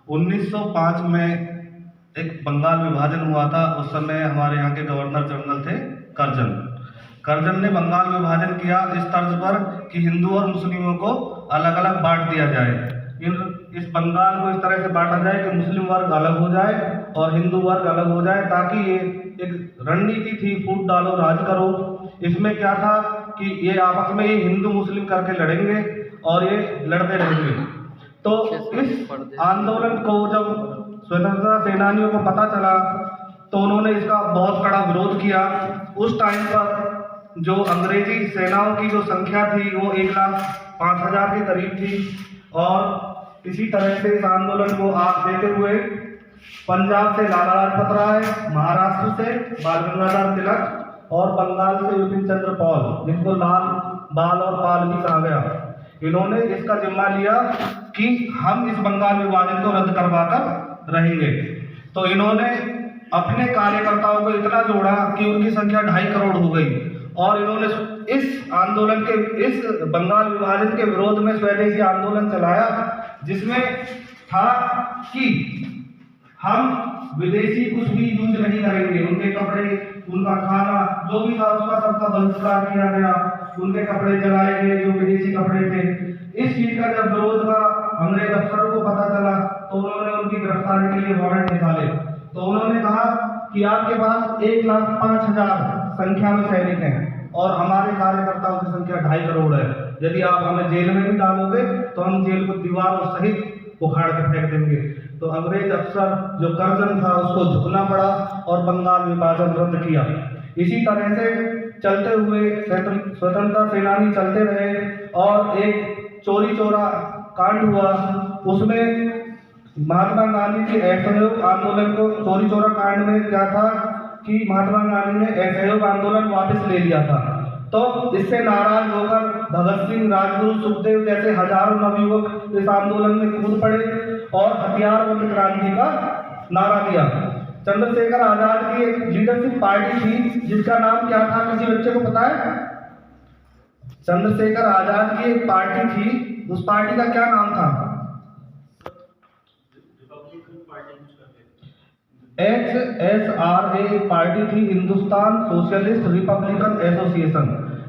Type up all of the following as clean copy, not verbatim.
1905 में एक बंगाल विभाजन हुआ था। उस समय हमारे यहाँ के गवर्नर जनरल थे करजन। करजन ने बंगाल विभाजन किया इस तर्ज पर कि हिंदू और मुस्लिमों को अलग अलग बांट दिया जाए। इस बंगाल को इस तरह से बांटा जाए कि मुस्लिम वर्ग अलग हो जाए और हिंदू वर्ग अलग हो जाए, ताकि ये एक रणनीति थी, फूट डालो राज करो। इसमें क्या था कि ये आपस में ये हिंदू मुस्लिम करके लड़ेंगे और ये लड़ते रहेंगे। तो इस आंदोलन को जब स्वतंत्रता सेनानियों को पता चला तो उन्होंने इसका बहुत कड़ा विरोध किया। उस टाइम पर जो अंग्रेजी सेनाओं की जो संख्या थी वो 1,05,000 के करीब थी, और इसी तरह से इस आंदोलन को आग देते हुए पंजाब से लाला लाजपत राय, महाराष्ट्र से बाल गंगाधर तिलक और बंगाल से विपिन चंद्र पॉल, जिनको लाल बाल और पाल भी कहा गया, इन्होंने इसका जिम्मा लिया कि हम इस बंगाल विभाजन को रद्द करवा कर रहेंगे। तो इन्होंने अपने कार्यकर्ताओं को इतना जोड़ा कि उनकी संख्या 2.5 करोड़ हो गई, और इन्होंने इस आंदोलन के, इस बंगाल विभाजन के विरोध में स्वदेशी आंदोलन चलाया, जिसमें था कि हम विदेशी कुछ भी यूज नहीं करेंगे। उनके कपड़े, उनका खाना जो भी था उसका सबका बहिष्कार किया गया, उनके कपड़े जलाए गए जो विदेशी कपड़े थे। इस चीज का जब विरोध का अंग्रेज अफसरों को पता चला तो उन्होंने उनकी गिरफ्तारी के लिए वारंट निकाले। तो उन्होंने कहा कि आपके पास 1,05,000 संख्या में सैनिक हैं और हमारे कार्यकर्ताओं की संख्या 2.5 करोड़ है। यदि आप हमें जेल में भी डालोगे तो हम जेल को दीवारों सहित उखाड़ के फेंक देंगे। तो अंग्रेज अफसर जो करजन था उसको झुकना पड़ा और बंगाल विभाजन रद्द किया। इसी तरह से चलते हुए स्वतंत्रता सेनानी चलते रहे और एक चोरी चोरा कांड हुआ। उसमें महात्मा गांधी के असहयोग आंदोलन को, चोरी चोरा कांड में क्या था कि महात्मा गांधी ने असहयोग आंदोलन वापस ले लिया था। तो इससे नाराज होकर भगत सिंह, राजगुरु, सुखदेव जैसे हजारों नवयुवक इस आंदोलन में कूद पड़े और हथियारबंद क्रांति का नारा दिया। चंद्रशेखर आजाद की एक लीडरशिप पार्टी थी जिसका नाम क्या था, किसी बच्चे को पता है? चंद्रशेखर आजाद की एक पार्टी थी, उस पार्टी का क्या नाम था? HSRA पार्टी थी, हिंदुस्तान सोशलिस्ट रिपब्लिकन एसोसिएशन,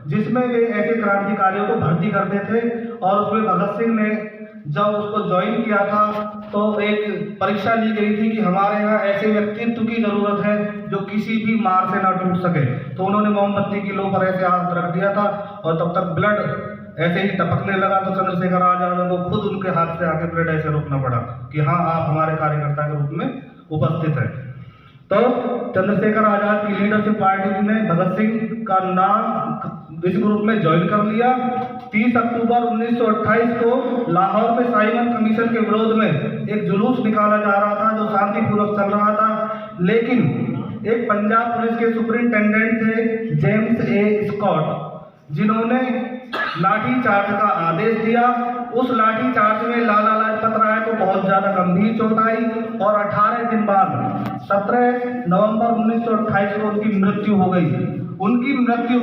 जिसमें वे ऐसे क्रांतिकारियों को भर्ती करते थे। और उसमें भगत सिंह ने जब उसको ज्वाइन किया था तो एक परीक्षा ली गई थी कि हमारे यहाँ ऐसे व्यक्तित्व की जरूरत है जो किसी भी मार से ना टूट सके। तो उन्होंने मोमबत्ती की लो पर ऐसे हाथ रख दिया था और तब तक ब्लड ऐसे ही टपकने लगा। तो चंद्रशेखर आजाद को खुद उनके हाथ से आके ब्लड ऐसे रोकना पड़ा कि हाँ, आप हमारे कार्यकर्ता के रूप में उपस्थित है। तो चंद्रशेखर आजाद की लीडरशिप पार्टी ने भगत सिंह का नाम इस ग्रुप में ज्वाइन कर लिया। 30 अक्टूबर 1928 को लाहौर में साइमन कमीशन के विरोध में एक जुलूस निकाला जा रहा था जो शांतिपूर्वक चल रहा था, लेकिन एक पंजाब पुलिस के सुपरिंटेंडेंट थे जेम्स ए स्कॉट, जिन्होंने लाठी चार्ज का आदेश दिया। उस लाठी चार्ज में लाला लाजपत राय को बहुत ज्यादा गंभीर चोट आई और 18 दिन बाद 17 नवंबर 1928 को उनकी मृत्यु हो गई। उनकी मृत्यु